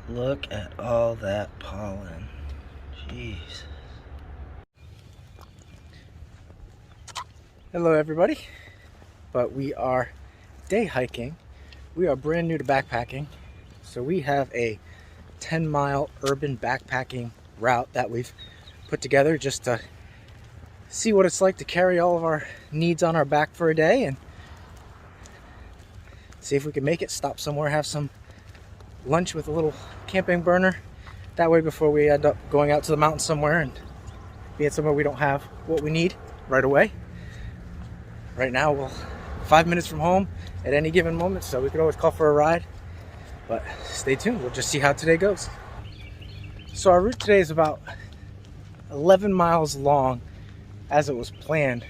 Look at all that pollen. Jeez. Hello everybody. But we are day hiking. We are brand new to backpacking. So we have a 10-mile urban backpacking route that we've put together just to see what it's like to carry all of our needs on our back for a day and see if we can make it, stop somewhere, have some lunch with a little camping burner. That way before we end up going out to the mountain somewhere and being somewhere we don't have what we need right away. Right now we're 5 minutes from home at any given moment, so we could always call for a ride. But stay tuned, we'll just see how today goes. So our route today is about 11 miles long as it was planned.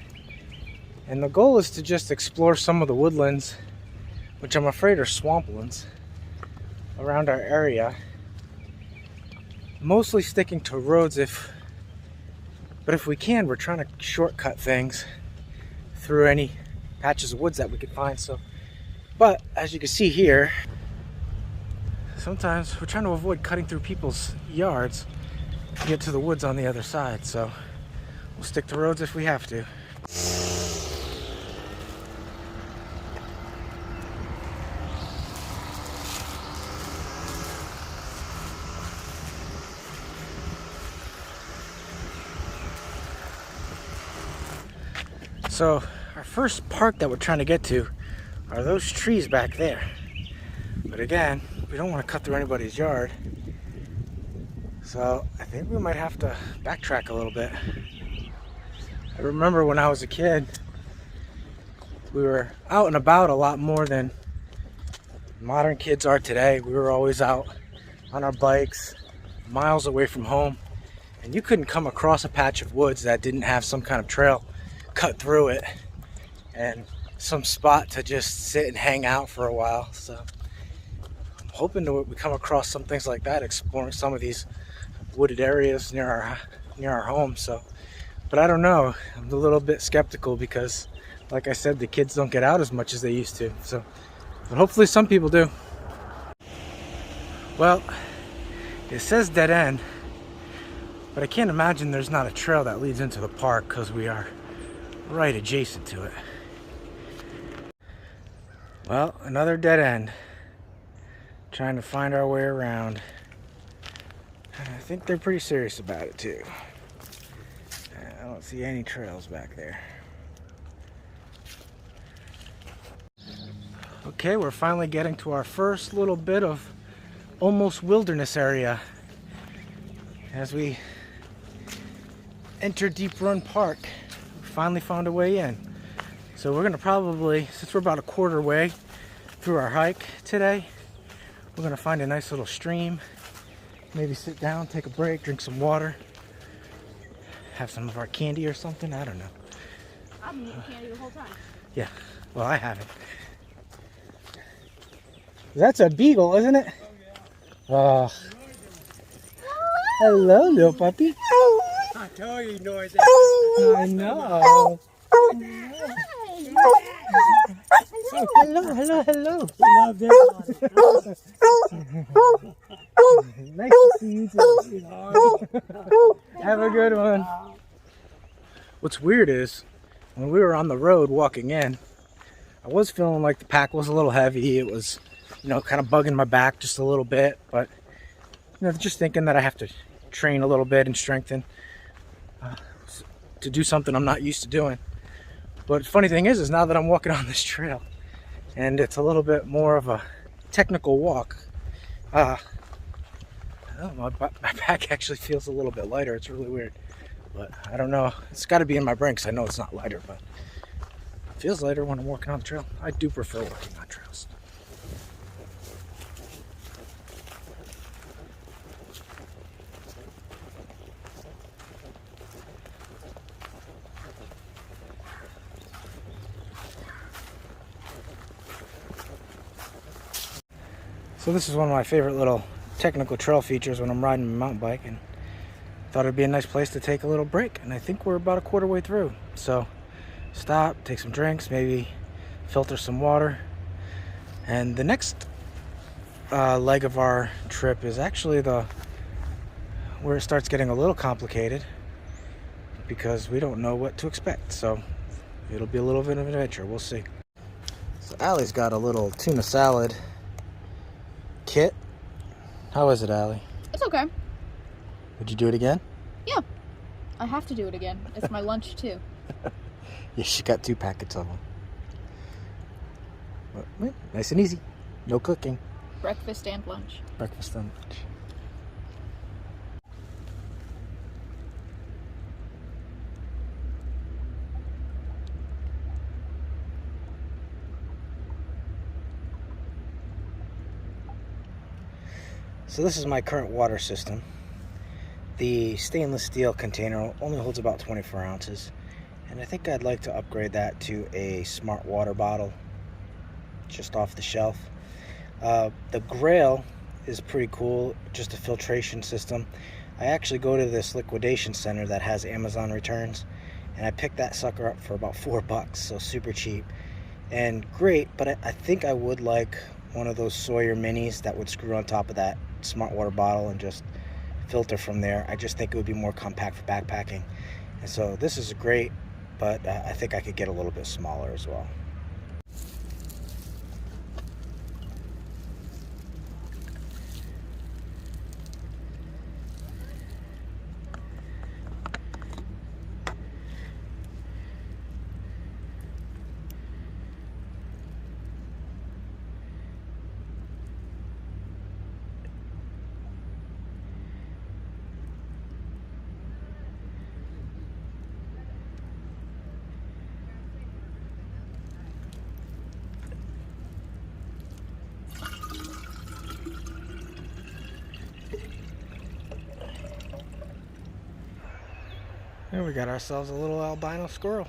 And the goal is to just explore some of the woodlands, which I'm afraid are swamplands, around our area. Mostly sticking to roads but if we can, we're trying to shortcut things through any patches of woods that we could find. But as you can see here, sometimes we're trying to avoid cutting through people's yards to get to the woods on the other side. So we'll stick to roads if we have to. So our first park that we're trying to get to are those trees back there. But again, we don't want to cut through anybody's yard. So I think we might have to backtrack a little bit. I remember when I was a kid, we were out and about a lot more than modern kids are today. We were always out on our bikes, miles away from home. And you couldn't come across a patch of woods that didn't have some kind of trail cut through it and some spot to just sit and hang out for a while. So I'm hoping to come across some things like that, exploring some of these wooded areas near our home. So, but I don't know, I'm a little bit skeptical because, like I said, the kids don't get out as much as they used to. So, but hopefully some people do. Well, it says dead end, but I can't imagine there's not a trail that leads into the park because we are right adjacent to it. Well, another dead end. Trying to find our way around. I think they're pretty serious about it too. I don't see any trails back there. Okay, we're finally getting to our first little bit of almost wilderness area as we enter Deep Run Park. Finally found a way in. So we're gonna probably, since we're about a quarter way through our hike today, we're gonna find a nice little stream, maybe sit down, take a break, drink some water, have some of our candy or something. I don't know. I've been eating candy the whole time. Yeah, well, I haven't. That's a beagle, isn't it? Oh, hello, little puppy. I told you noisy. I know. Hello. Love this one. Nice to see you too. Have a good one. What's weird is, when we were on the road walking in, I was feeling like the pack was a little heavy. It was, kind of bugging my back just a little bit. But, just thinking that I have to train a little bit and strengthen to do something I'm not used to doing. But the funny thing is now that I'm walking on this trail and it's a little bit more of a technical walk, my back actually feels a little bit lighter. It's really weird, but I don't know, it's got to be in my brain because I know it's not lighter, but it feels lighter when I'm walking on the trail. I do prefer walking on trails. So this is one of my favorite little technical trail features when I'm riding my mountain bike, and thought it'd be a nice place to take a little break. And I think we're about a quarter way through. So stop, take some drinks, maybe filter some water. And the next leg of our trip is actually where it starts getting a little complicated because we don't know what to expect. So it'll be a little bit of an adventure. We'll see. So Allie's got a little tuna salad kit. How is it, Allie? It's okay. Would you do it again? Yeah. I have to do it again. It's my lunch too. Yeah, she got 2 packets of them. But, nice and easy. No cooking. Breakfast and lunch. Breakfast and lunch. So this is my current water system. The stainless steel container only holds about 24 ounces. And I think I'd like to upgrade that to a smart water bottle just off the shelf. The Grail is pretty cool, just a filtration system. I actually go to this liquidation center that has Amazon returns, and I picked that sucker up for about $4, so super cheap and great. But I think I would like one of those Sawyer minis that would screw on top of that smart water bottle and just filter from there. I just think it would be more compact for backpacking. And so this is great, but I think I could get a little bit smaller as well. Here we got ourselves a little albino squirrel.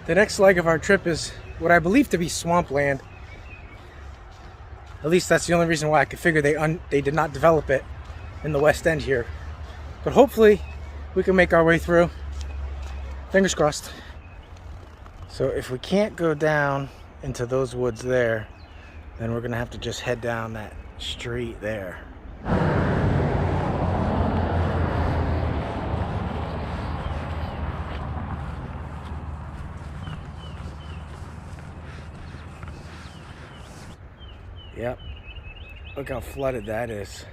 The next leg of our trip is what I believe to be swampland. At least that's the only reason why I could figure they did not develop it in the West End here. But hopefully we can make our way through. Fingers crossed. So if we can't go down into those woods there, then we're gonna have to just head down that street there. Yep, look how flooded that is.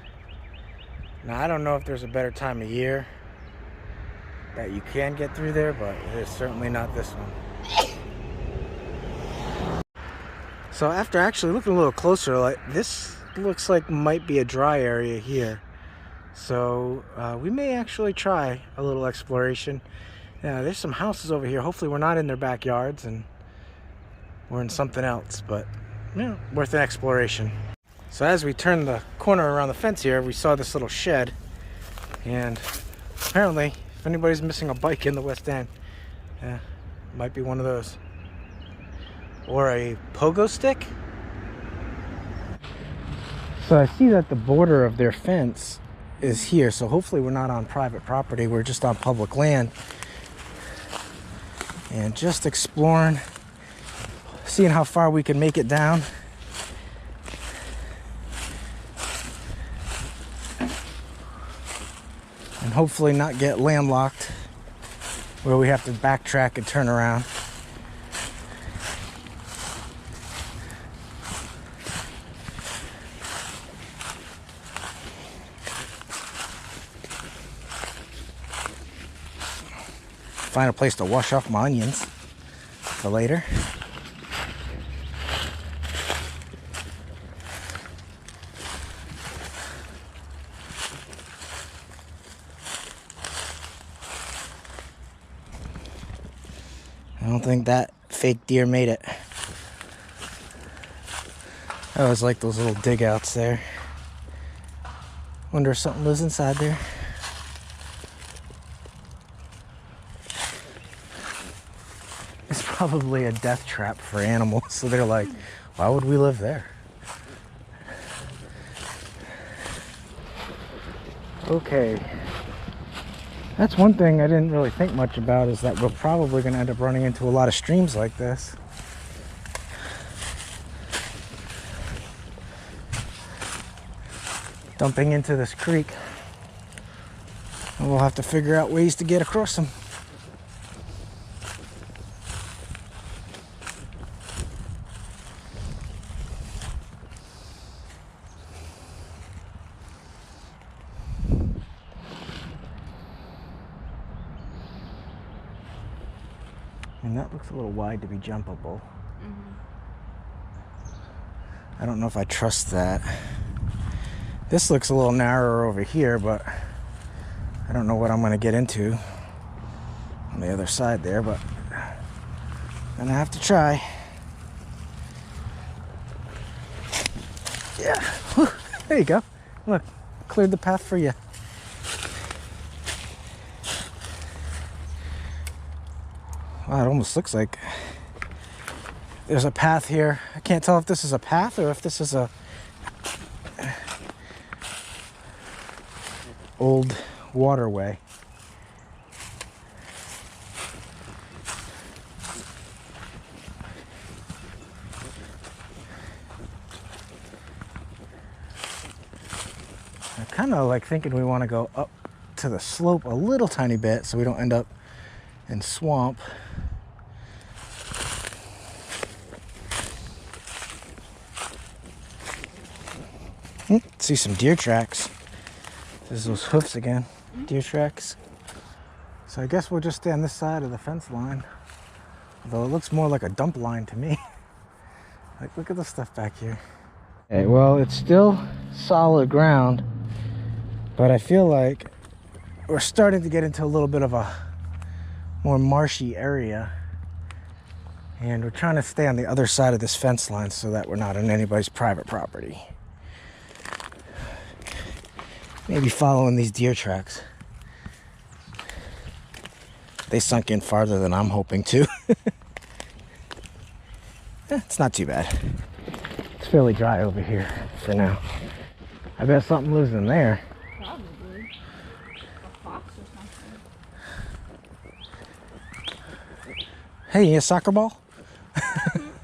Now I don't know if there's a better time of year that you can get through there, but it is certainly not this one. So after actually looking a little closer, like this looks like might be a dry area here. So we may actually try a little exploration. There's some houses over here. Hopefully we're not in their backyards and we're in something else, but yeah, worth an exploration. So as we turned the corner around the fence here, we saw this little shed, and apparently if anybody's missing a bike in the West End, might be one of those. Or a pogo stick. So I see that the border of their fence is here, so hopefully we're not on private property, we're just on public land. And just exploring, seeing how far we can make it down. And hopefully not get landlocked where we have to backtrack and turn around. Find a place to wash off my onions for later. I don't think that fake deer made it. I always like those little dig outs there. Wonder if something lives inside there. It's probably a death trap for animals, so they're like, why would we live there? Okay. That's one thing I didn't really think much about, is that we're probably going to end up running into a lot of streams like this. Dumping into this creek. And we'll have to figure out ways to get across them. And that looks a little wide to be jumpable. I don't know if I trust that. This looks a little narrower over here, but I don't know what I'm going to get into on the other side there, but I'm going to have to try. Yeah, whew. There you go. Look, cleared the path for you. Wow, it almost looks like there's a path here. I can't tell if this is a path or if this is a old waterway. I'm kind of like thinking we want to go up to the slope a little tiny bit so we don't end up in swamp. See some deer tracks. There's those hoofs again. Deer tracks. So I guess we'll just stay on this side of the fence line. Although it looks more like a dump line to me. Like, look at the stuff back here. Okay, well, it's still solid ground, but I feel like we're starting to get into a little bit of a more marshy area. And we're trying to stay on the other side of this fence line so that we're not on anybody's private property. Maybe following these deer tracks. They sunk in farther than I'm hoping to. It's not too bad. It's fairly dry over here for now. I bet something lives in there. Probably. A fox or something. Hey, you need a soccer ball?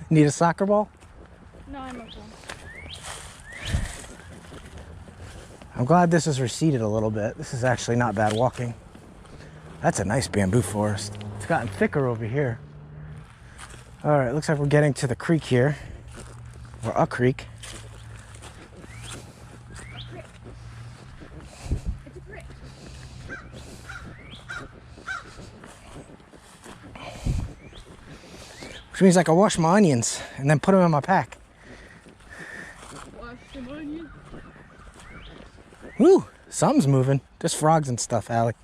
Need a soccer ball? No, I'm okay. I'm glad this is receded a little bit. This is actually not bad walking. That's a nice bamboo forest. It's gotten thicker over here. All right, looks like we're getting to the creek here, or a creek. It's a brick. Which means I can wash my onions and then put them in my pack. Wash some onions. Woo, something's moving. There's frogs and stuff, Alec.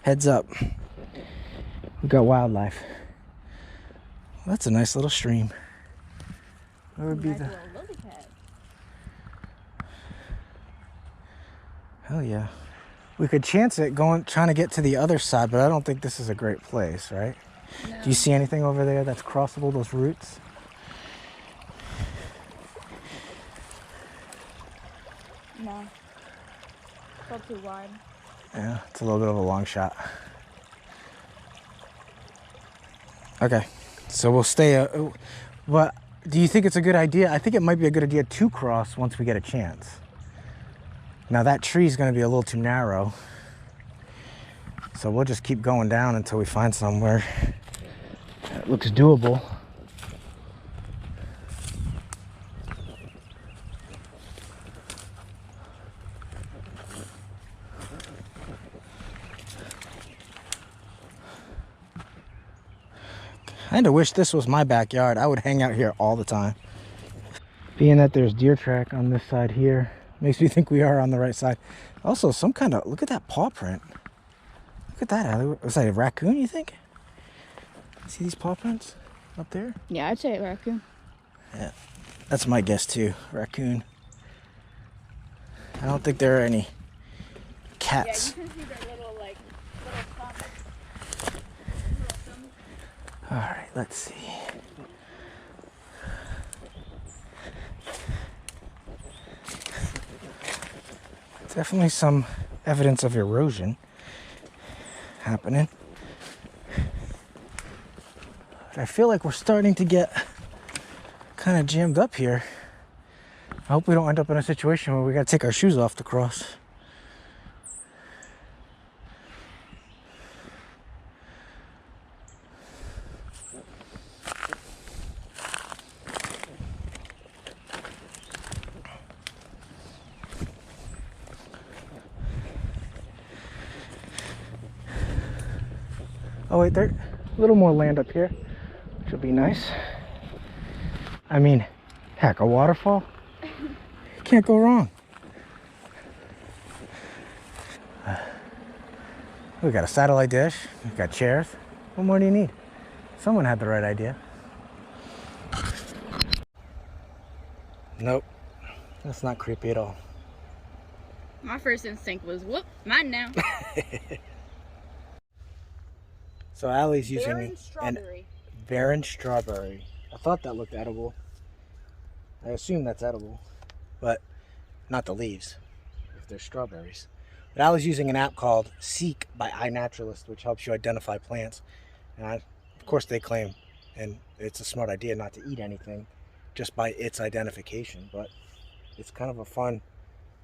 Heads up. We've got wildlife. Well, that's a nice little stream. Where would be Nice the... little lily pad. Hell yeah. We could chance it trying to get to the other side, but I don't think this is a great place, right? No. Do you see anything over there that's crossable, those roots? No. Still too wide. Yeah, it's a little bit of a long shot. Okay, so we'll stay. But do you think it's a good idea? I think it might be a good idea to cross once we get a chance. Now that tree is going to be a little too narrow. So we'll just keep going down until we find somewhere that looks doable. I kinda wish this was my backyard. I would hang out here all the time. Being that there's deer track on this side here, makes me think we are on the right side. Also, some kind of, look at that paw print. Look at that, Allie. Was that a raccoon, you think? See these paw prints up there? Yeah, I'd say a raccoon. Yeah, that's my guess too, raccoon. I don't think there are any cats. Yeah, you can see their little stomach. All right, let's see. Definitely some evidence of erosion. happening. But I feel like we're starting to get kind of jammed up here. I hope we don't end up in a situation where we gotta take our shoes off to cross. Oh wait, there's a little more land up here, which will be nice. I mean, heck, a waterfall? Can't go wrong. We got a satellite dish, we got chairs. What more do you need? Someone had the right idea. Nope, that's not creepy at all. My first instinct was, whoop, mine now. So Allie's using Barren an strawberry. barren strawberry. I thought that looked edible. I assume that's edible, but not the leaves, if they're strawberries. But Allie's using an app called Seek by iNaturalist, which helps you identify plants. And of course they claim, and it's a smart idea, not to eat anything just by its identification, but it's kind of a fun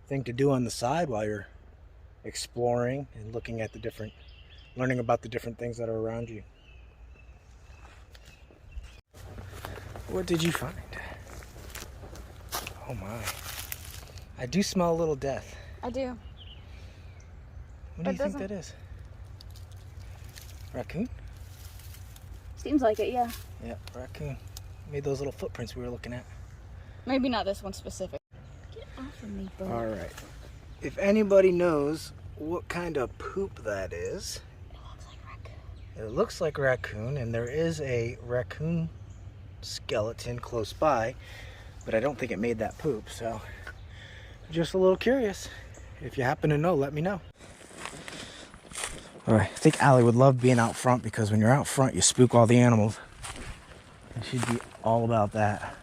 thing to do on the side while you're exploring and looking at the different, learning about the different things that are around you. What did you find? Oh my. I do smell a little death. I do. What do you think that is? Raccoon? Seems like it, yeah. Yeah, raccoon. Made those little footprints we were looking at. Maybe not this one specific. Get off of me, bro. Alright. If anybody knows what kind of poop that is, It looks like raccoon. it looks like raccoon, and there is a raccoon skeleton close by, but I don't think it made that poop, so just a little curious. If you happen to know, let me know. Alright, I think Allie would love being out front, because when you're out front you spook all the animals. And she'd be all about that.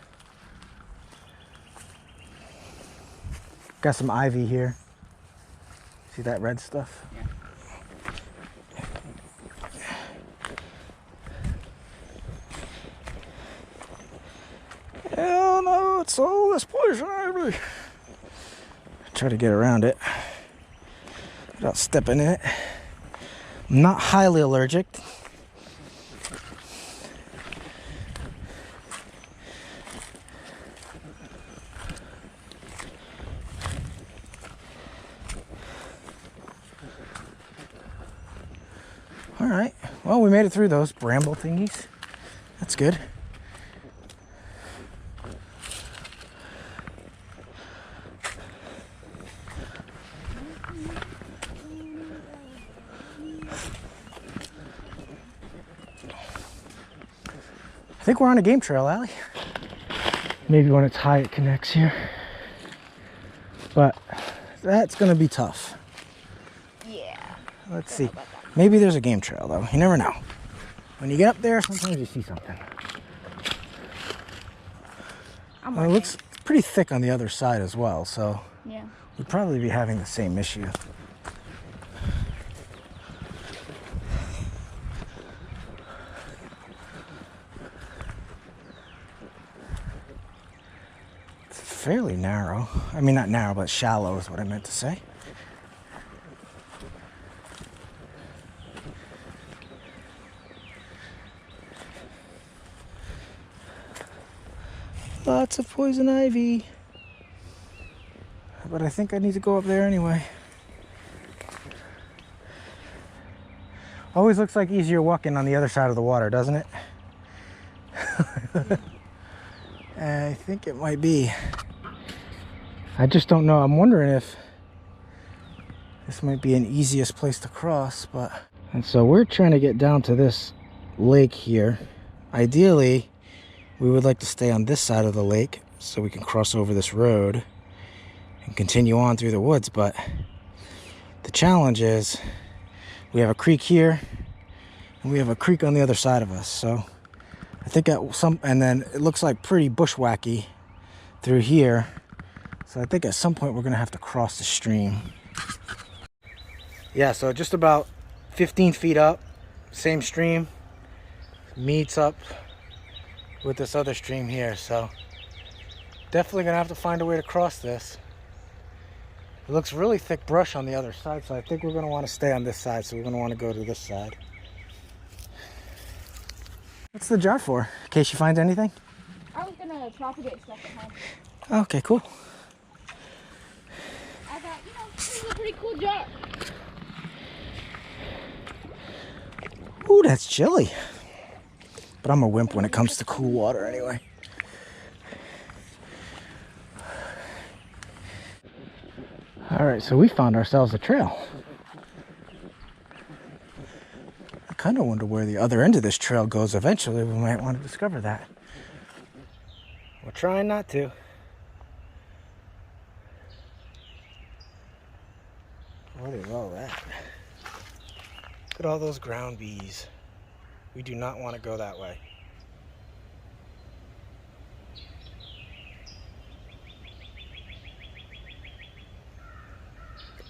Got some ivy here. See that red stuff? Yeah. Hell no, it's all this poison ivy. Try to get around it without stepping in it. I'm not highly allergic. All right, well, we made it through those bramble thingies. That's good. I think we're on a game trail, Allie. Maybe when it's high it connects here. But that's gonna be tough. Yeah. Let's see. Maybe there's a game trail though. You never know. When you get up there, sometimes you see something. Well, it looks pretty thick on the other side as well, so Yeah. we'd probably be having the same issue. It's fairly narrow. I mean, not narrow, but shallow is what I meant to say. Lots of poison ivy. But I think I need to go up there anyway. Always looks like easier walking on the other side of the water, doesn't it? I think it might be. I just don't know. I'm wondering if this might be an easiest place to cross, but... And so we're trying to get down to this lake here. Ideally, we would like to stay on this side of the lake so we can cross over this road and continue on through the woods, but the challenge is we have a creek here and we have a creek on the other side of us. So I think and then it looks like pretty bushwhacky through here. So I think at some point we're gonna have to cross the stream. Yeah, so just about 15 feet up, same stream, meets up with this other stream here. So definitely gonna have to find a way to cross this. It looks really thick brush on the other side, so I think we're gonna want to stay on this side. So we're gonna want to go to this side. What's the jar for? In case you find anything? I was gonna propagate stuff at home. Okay, cool. I thought, this is a pretty cool jar. Ooh, that's chilly. But I'm a wimp when it comes to cool water anyway. Alright, so we found ourselves a trail. I kind of wonder where the other end of this trail goes eventually. We might want to discover that. We're trying not to. What is all that? Look at all those ground bees. We do not want to go that way.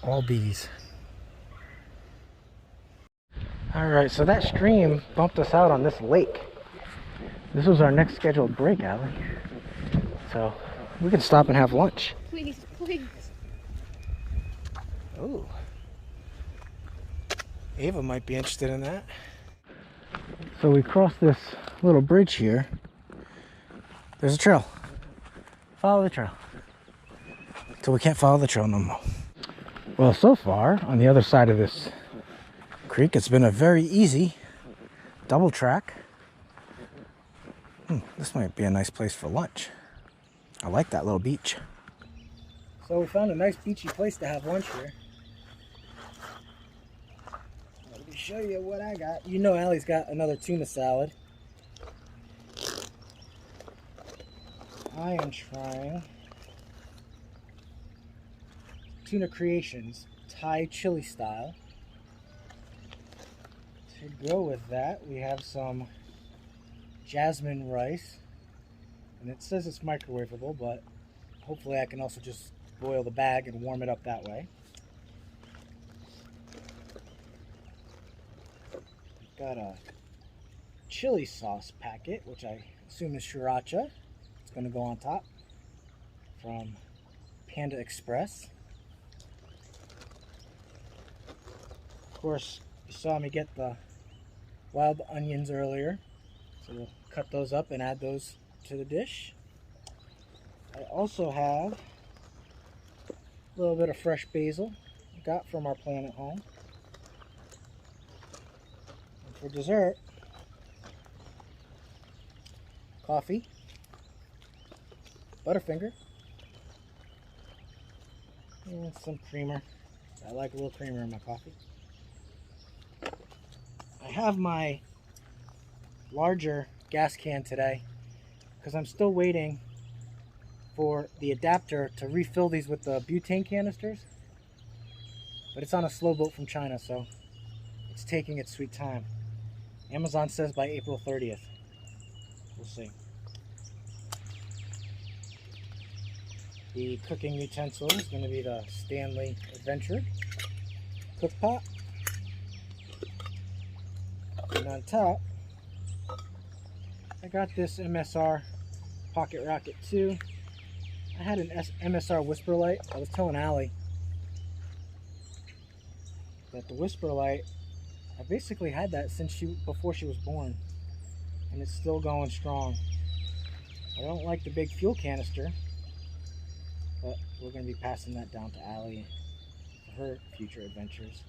All bees. Alright, so that stream bumped us out on this lake. This was our next scheduled break, Allie. So we can stop and have lunch. Please, please. Oh. Ava might be interested in that. So we crossed this little bridge here. There's a trail. Follow the trail. So we can't follow the trail no more. Well, so far, on the other side of this creek, it's been a very easy double track. This might be a nice place for lunch. I like that little beach. So we found a nice beachy place to have lunch here. Let me show you what I got. You know Allie's got another tuna salad. I am trying Tuna Creations Thai chili style. To go with that, we have some jasmine rice, and it says it's microwavable, but hopefully I can also just boil the bag and warm it up that way. We've got a chili sauce packet, which I assume is sriracha. It's going to go on top from Panda Express. Of course, you saw me get the wild onions earlier, so we'll cut those up and add those to the dish. I also have a little bit of fresh basil I got from our plant at home. And for dessert, coffee, Butterfinger, and some creamer. I like a little creamer in my coffee. I have my larger gas can today because I'm still waiting for the adapter to refill these with the butane canisters, but it's on a slow boat from China, so it's taking its sweet time. Amazon says by April 30th. We'll see. The cooking utensil is going to be the Stanley Adventure cook pot. And on top, I got this MSR Pocket Rocket 2. I had an MSR Whisper Light. I was telling Allie that the Whisper Light, I basically had that since before she was born, and it's still going strong. I don't like the big fuel canister, but we're going to be passing that down to Allie for her future adventures.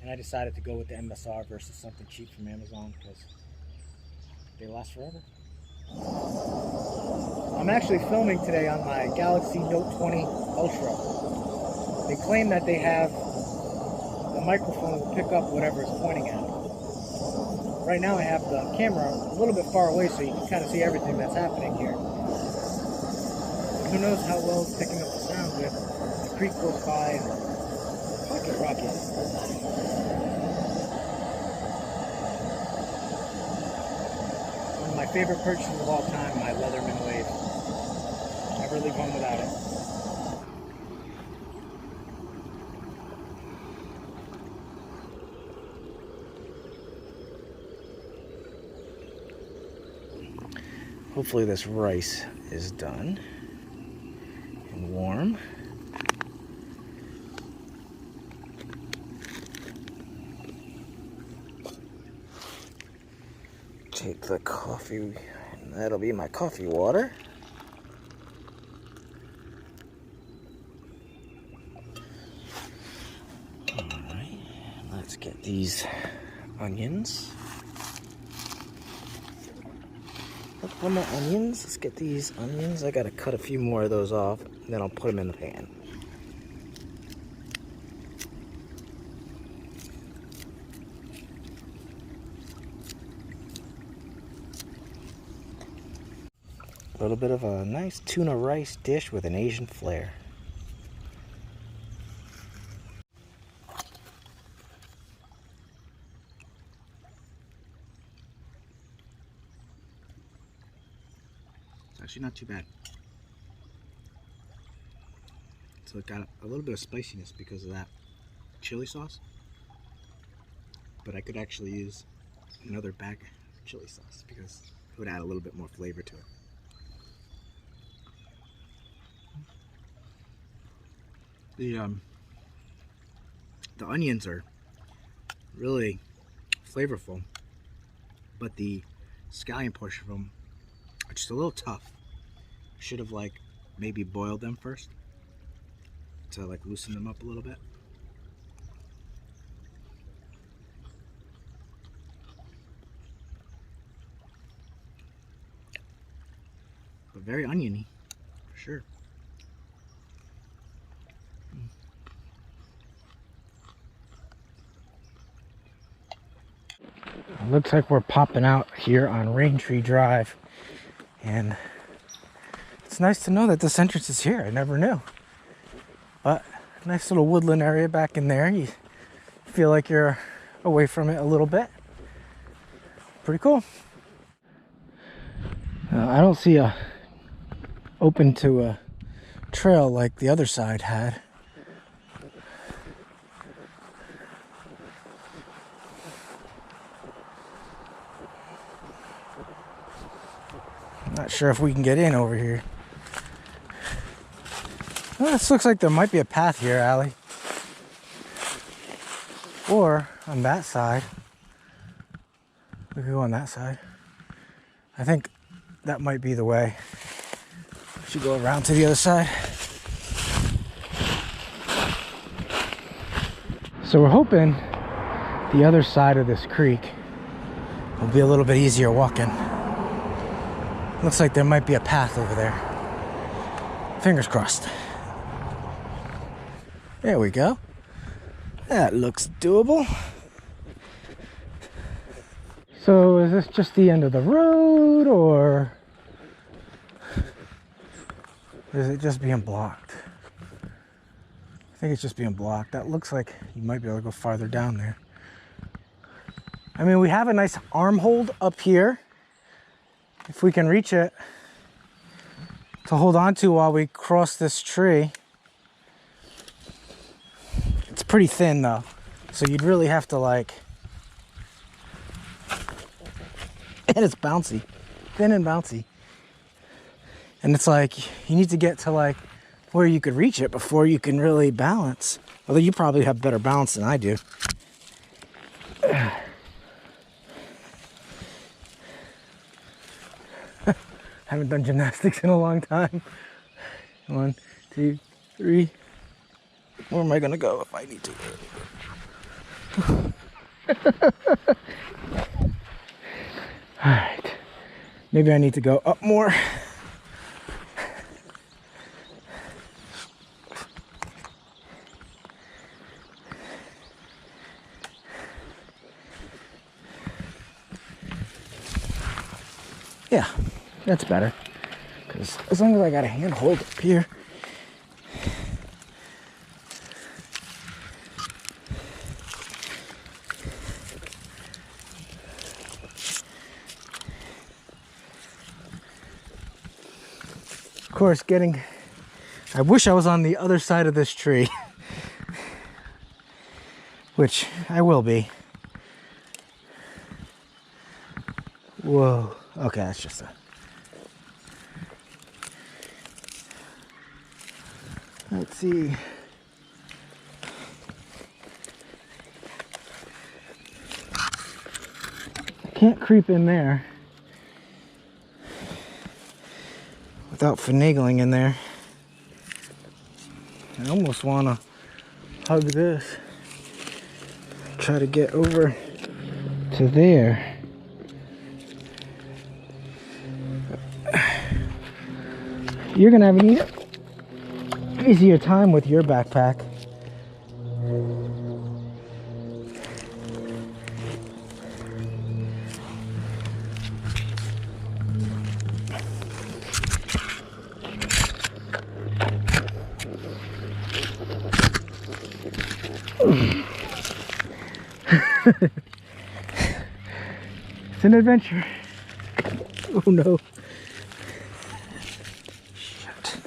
And I decided to go with the MSR versus something cheap from Amazon because they last forever. I'm actually filming today on my Galaxy Note 20 Ultra. They claim that they have the microphone will pick up whatever it's pointing at. Right now I have the camera a little bit far away so you can kind of see everything that's happening here. Who knows how well it's picking up the sound with the creek close by and Pocket Rocket. One of my favorite purchases of all time, my Leatherman Wave. Never leave home without it. Hopefully this rice is done and warm. Take the coffee, and that'll be my coffee water. Alright, let's get these onions. Look, more onions. Let's get these onions. I gotta cut a few more of those off, and then I'll put them in the pan. A little bit of a nice tuna rice dish with an Asian flair. It's actually not too bad. So it got a little bit of spiciness because of that chili sauce. But I could actually use another bag of chili sauce because it would add a little bit more flavor to it. The onions are really flavorful, but the scallion portion of them are just a little tough. Should have like maybe boiled them first to like loosen them up a little bit. But very oniony, for sure. Looks like we're popping out here on Raintree Drive, and it's nice to know that this entrance is here. I never knew. But nice little woodland area back in there. You feel like you're away from it a little bit. Pretty cool. I don't see a open to a trail like the other side had. Not sure if we can get in over here. Well, this looks like there might be a path here, Allie. Or on that side. We could go on that side. I think that might be the way. We should go around to the other side. So we're hoping the other side of this creek will be a little bit easier walking. Looks like there might be a path over there. Fingers crossed. There we go. That looks doable. So is this just the end of the road, or is it just being blocked? I think it's just being blocked. That looks like you might be able to go farther down there. I mean, we have a nice arm hold up here. If we can reach it to hold on to while we cross this tree. It's pretty thin though, so you'd really have to like, and it's bouncy, thin and bouncy. And it's like, you need to get to like where you could reach it before you can really balance. Although you probably have better balance than I do. Haven't done gymnastics in a long time. 1, 2, 3. Where am I gonna go if I need to? All right. Maybe I need to go up more. Yeah, that's better. Because as long as I got a handhold up here. Of course, I wish I was on the other side of this tree. Which I will be. Whoa. Okay, that's just a Let's see. I can't creep in there without finagling in there. I almost want to hug this. Try to get over to there. You're gonna have an easier time with your backpack. It's an adventure. Oh no. Shit.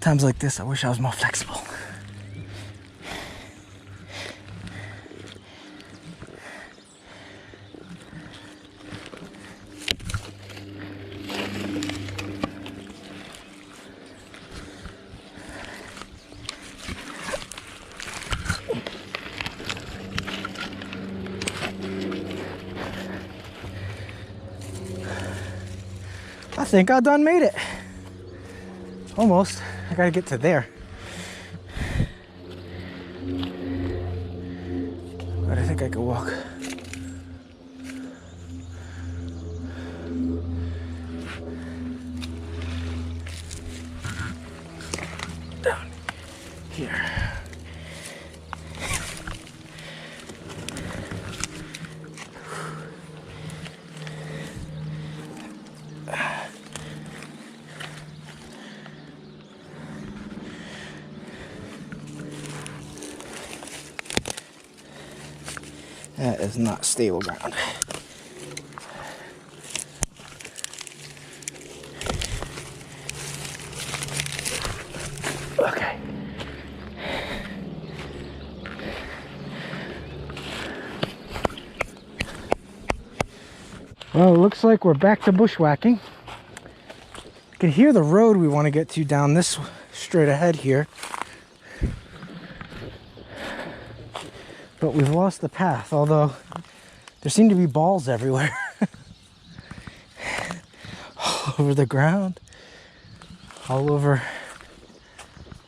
Times like this, I wish I was more flexible. I think I done made it. Almost. I gotta get to there. But I think I can walk. Down here. That is not stable ground. Okay. Well, it looks like we're back to bushwhacking. You can hear the road we want to get to down this straight ahead here. But we've lost the path, although there seem to be balls everywhere. All over the ground, all over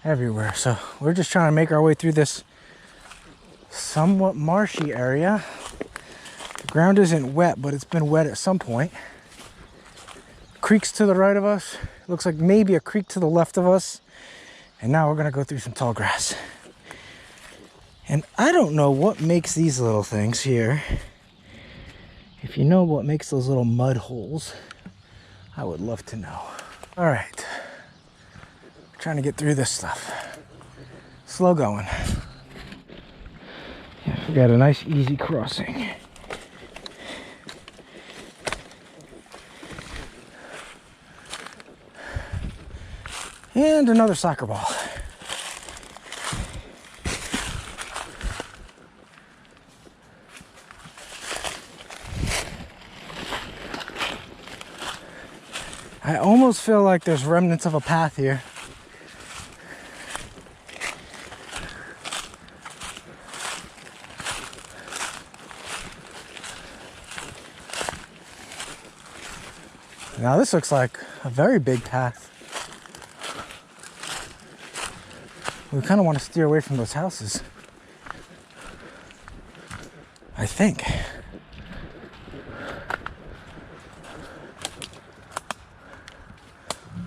everywhere. So we're just trying to make our way through this somewhat marshy area. The ground isn't wet, but it's been wet at some point. Creeks to the right of us. Looks like maybe a creek to the left of us. And now we're gonna go through some tall grass. And I don't know what makes these little things here. If you know what makes those little mud holes, I would love to know. All right, trying to get through this stuff. Slow going. Yeah, we got a nice easy crossing. And another soccer ball. I almost feel like there's remnants of a path here. Now this looks like a very big path. We kind of want to steer away from those houses, I think.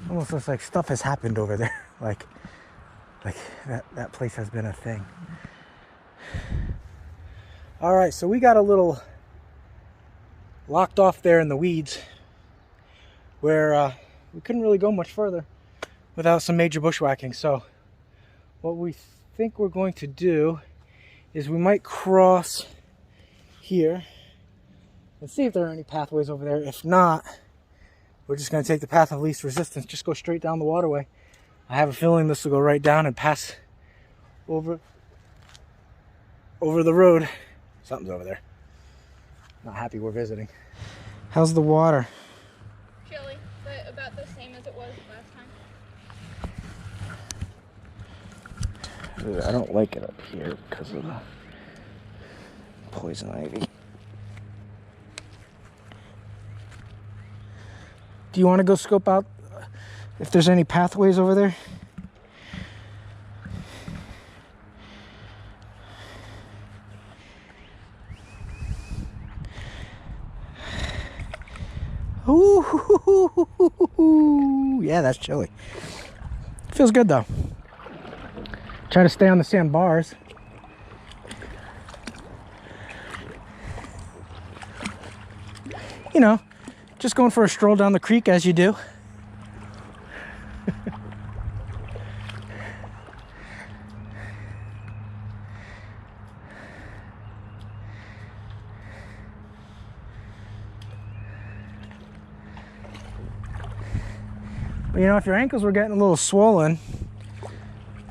Almost looks like stuff has happened over there. like that place has been a thing. All right, so we got a little locked off there in the weeds where we couldn't really go much further without some major bushwhacking. So what we think we're going to do is we might cross here and see if there are any pathways over there. If not, we're just going to take the path of least resistance, just go straight down the waterway. I have a feeling this will go right down and pass over the road. Something's over there. Not happy we're visiting. How's the water? Chilly, but about the same as it was last time. I don't like it up here because of the poison ivy. Do you want to go scope out if there's any pathways over there? Ooh, yeah, that's chilly. Feels good though. Try to stay on the sandbars. You know, just going for a stroll down the creek as you do. But you know, if your ankles were getting a little swollen,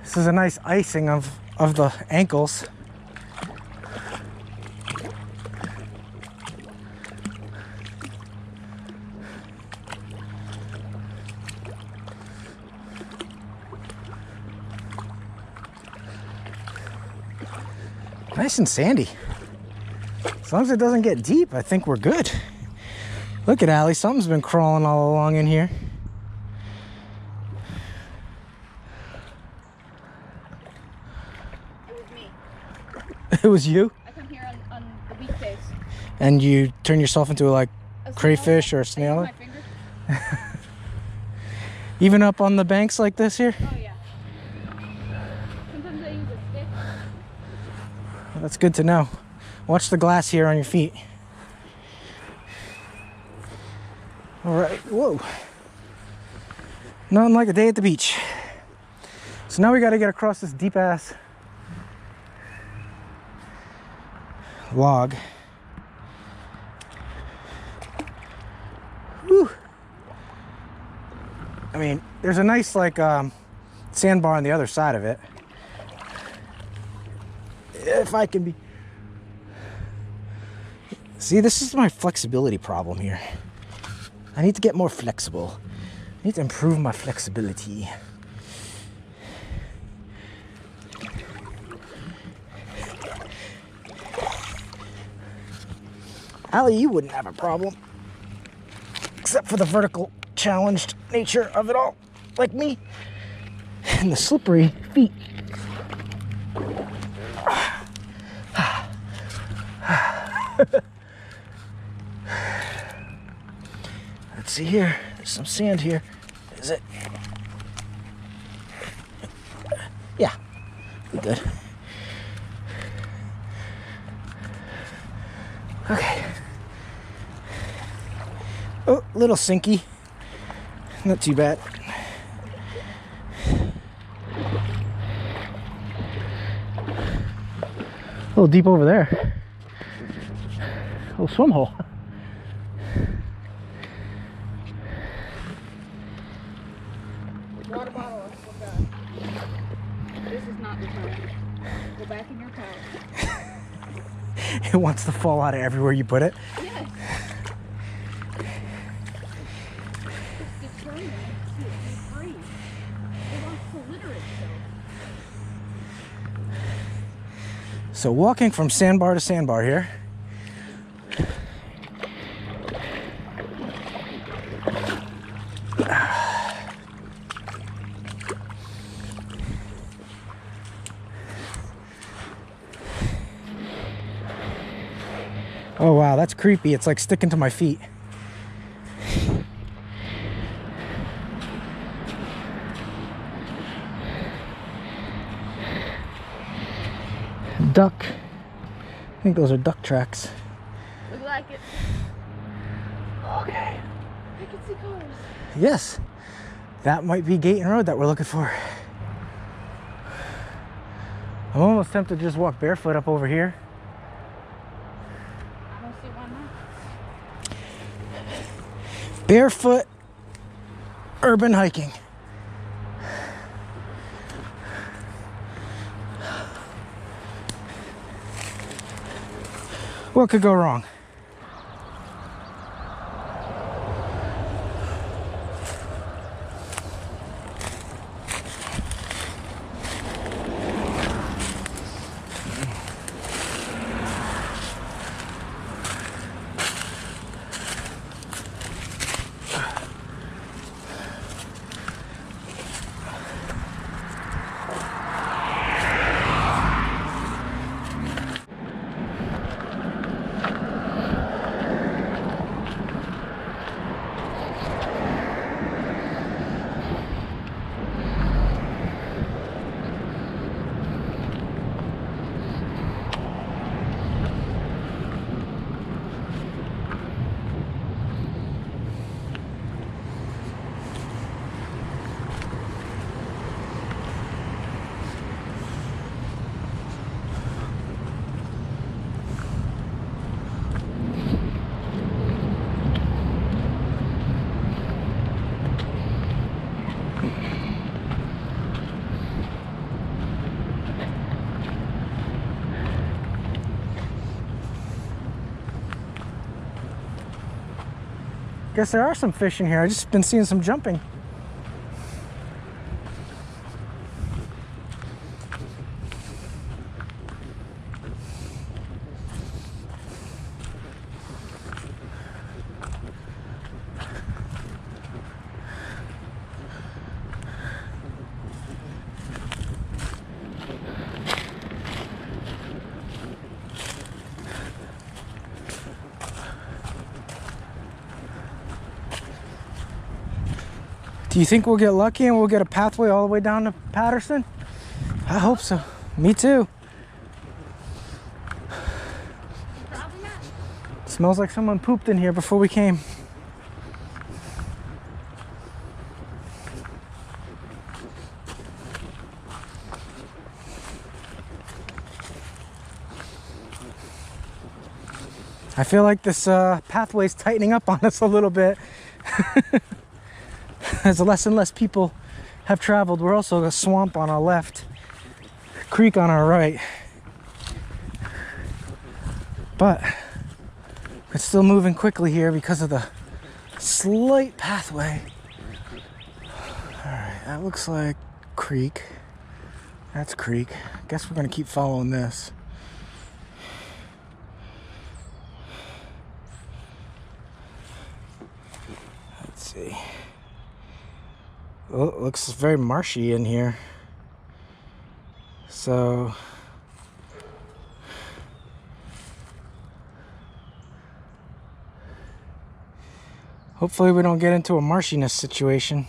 this is a nice icing of the ankles. Nice and sandy. As long as it doesn't get deep, I think we're good. Look at Allie, something's been crawling all along in here. It was you? I come here on the weekdays. And you turn yourself into like A crayfish snail? or a snail? I use my finger. Even up on the banks like this here? Oh yeah. Sometimes I use a stick. That's good to know. Watch the glass here on your feet. All right, whoa. Nothing like a day at the beach. So now we got to get across this deep ass log. Whew. I mean, there's a nice like sandbar on the other side of it. If I can be... See, this is my flexibility problem here. I need to get more flexible. I need to improve my flexibility. Allie, you wouldn't have a problem. Except for the vertical challenged nature of it all. Like me. And the slippery feet. Let's see here. There's some sand here. Is it? Yeah. We're good. Okay. Oh, a little sinky. Not too bad. A little deep over there. A little swim hole. Water bottle. This is not the time. Go back in your pouch. It wants to fall out of everywhere you put it. Yes. It's determined to be free. It wants to litter itself. So walking from sandbar to sandbar here. Oh wow, that's creepy. It's like sticking to my feet. Duck. I think those are duck tracks. Look like it. Okay. I can see cars. Yes. That might be Gayton Road that we're looking for. I'm almost tempted to just walk barefoot up over here. I don't see why not. Barefoot urban hiking. What could go wrong? Guess there are some fish in here. I just been seeing some jumping. Do you think we'll get lucky and we'll get a pathway all the way down to Patterson? I hope so. Me too. Probably not. Smells like someone pooped in here before we came. I feel like this pathway's tightening up on us a little bit. As less and less people have traveled. We're also a swamp on our left, creek on our right. But it's still moving quickly here because of the slight pathway. Alright, that looks like creek. That's creek. Guess we're gonna keep following this. Let's see. Well, it looks very marshy in here. So hopefully we don't get into a marshiness situation.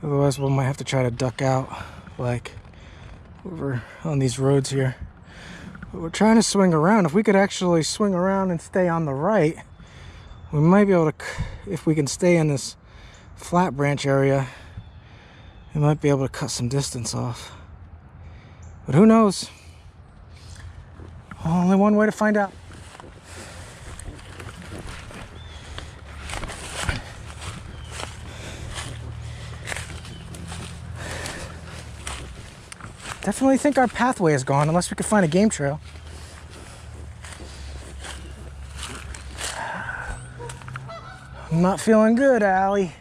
Otherwise we might have to try to duck out like over on these roads here. But we're trying to swing around. If we could actually swing around and stay on the right, we might be able to, if we can stay in this flat branch area, we might be able to cut some distance off. But who knows? Only one way to find out. Definitely think our pathway is gone unless we can find a game trail. I'm not feeling good, Allie.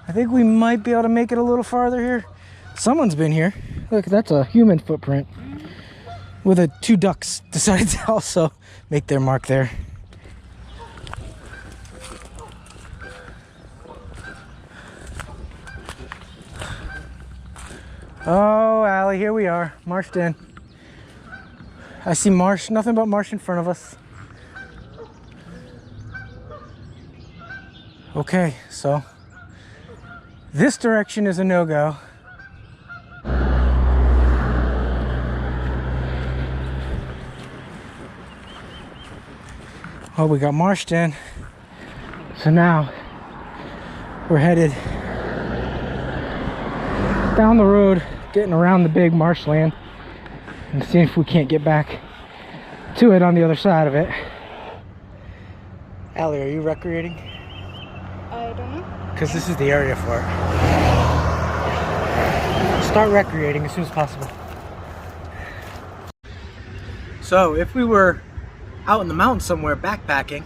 I think we might be able to make it a little farther here. Someone's been here. Look, that's a human footprint. With two ducks decided to also make their mark there. Oh, Allie, here we are, marshed in. I see marsh, nothing but marsh in front of us. Okay, so this direction is a no-go. Oh, we got marshed in. So now we're headed down the road, getting around the big marshland and seeing if we can't get back to it on the other side of it. Allie, are you recreating? I don't know. Because this is the area for it. Start recreating as soon as possible. So if we were out in the mountains somewhere backpacking,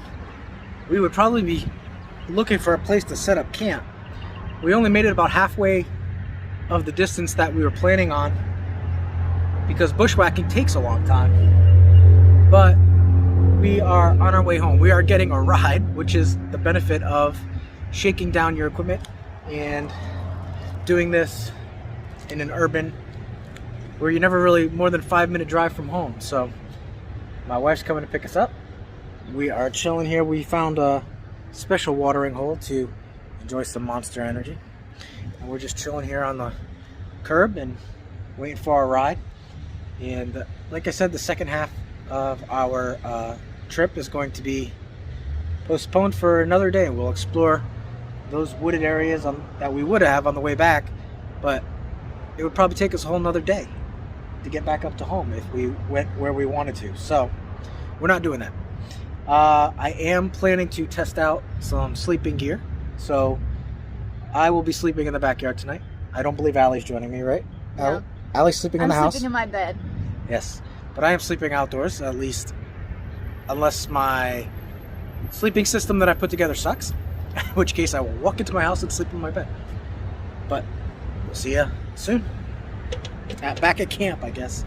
we would probably be looking for a place to set up camp. We only made it about halfway of the distance that we were planning on because bushwhacking takes a long time. But we are on our way home. We are getting a ride, which is the benefit of shaking down your equipment and doing this in an urban where you're never really more than a 5-minute drive from home. So my wife's coming to pick us up. We are chilling here. We found a special watering hole to enjoy some Monster Energy. And we're just chilling here on the curb and waiting for our ride. And like I said, the second half of our trip is going to be postponed for another day. We'll explore those wooded areas that we would have on the way back, but it would probably take us a whole nother day to get back up to home if we went where we wanted to. So we're not doing that. I am planning to test out some sleeping gear, so I will be sleeping in the backyard tonight. I don't believe Allie's joining me, right? No. Allie's sleeping in the house? I'm sleeping in my bed. Yes, but I am sleeping outdoors, at least, unless my sleeping system that I put together sucks, in which case I will walk into my house and sleep in my bed. But we'll see ya soon. Back at camp, I guess.